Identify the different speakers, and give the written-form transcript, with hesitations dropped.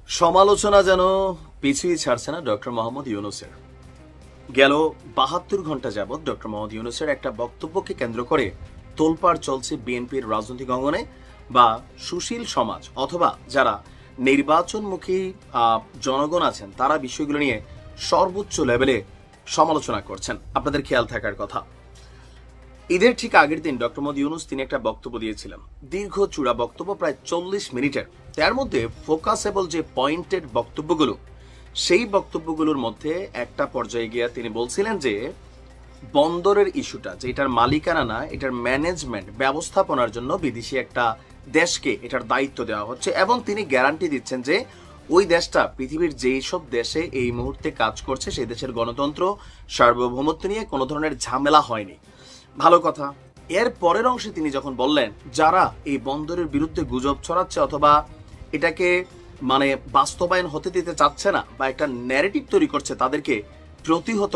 Speaker 1: সমালোচনা যেন পিছুই ছাড়ছে না ডক্টর মোহাম্মদ ইউনূসের। গেল ৭২ ঘন্টা যাবৎ ডক্টর মোহাম্মদ ইউনূসের একটা বক্তব্যকে কেন্দ্র করে তোলপাড় চলছে বিএনপির রাজনৈতিক অঙ্গনে বা সুশীল সমাজ অথবা যারা নির্বাচনমুখী জনগণ আছেন তারা বিষয়গুলো নিয়ে সর্বোচ্চ লেভেলে সমালোচনা করছেন। আপনাদের খেয়াল থাকার কথা, ঈদের ঠিক আগের দিন ডক্টর মোহাম্মদ ইউনূস তিনি একটা বক্তব্য দিয়েছিলেন, দীর্ঘ চূড়া বক্তব্য, প্রায় ৪০ মিনিটের। তার মধ্যে ফোকাসেবল যে পয়েন্টেড বক্তব্যগুলো, সেই বক্তব্যগুলোর মধ্যে একটা পর্যায়ে গিয়ে তিনি বলছিলেন যে বন্দরের ইস্যুটা, যে এটার মালিকানা না, এটার ম্যানেজমেন্ট ব্যবস্থাপনার জন্য বিদেশি একটা দেশকে এটার দায়িত্ব দেওয়া হচ্ছে এবং তিনি গ্যারান্টি দিচ্ছেন যে ওই দেশটা পৃথিবীর যেই সব দেশে এই মুহূর্তে কাজ করছে সেই দেশের গণতন্ত্র সার্বভৌমত্ব নিয়ে কোনো ধরনের ঝামেলা হয়নি। ভালো কথা। এর পরের অংশে তিনি যখন বললেন যারা এই বন্দরের বিরুদ্ধে গুজব ছড়াচ্ছে অথবা এটাকে বাস্তবায়ন হতে দিতে চাচ্ছে না বা একটা ন্যারেটিভ তৈরি করছে তাদেরকে প্রতিহত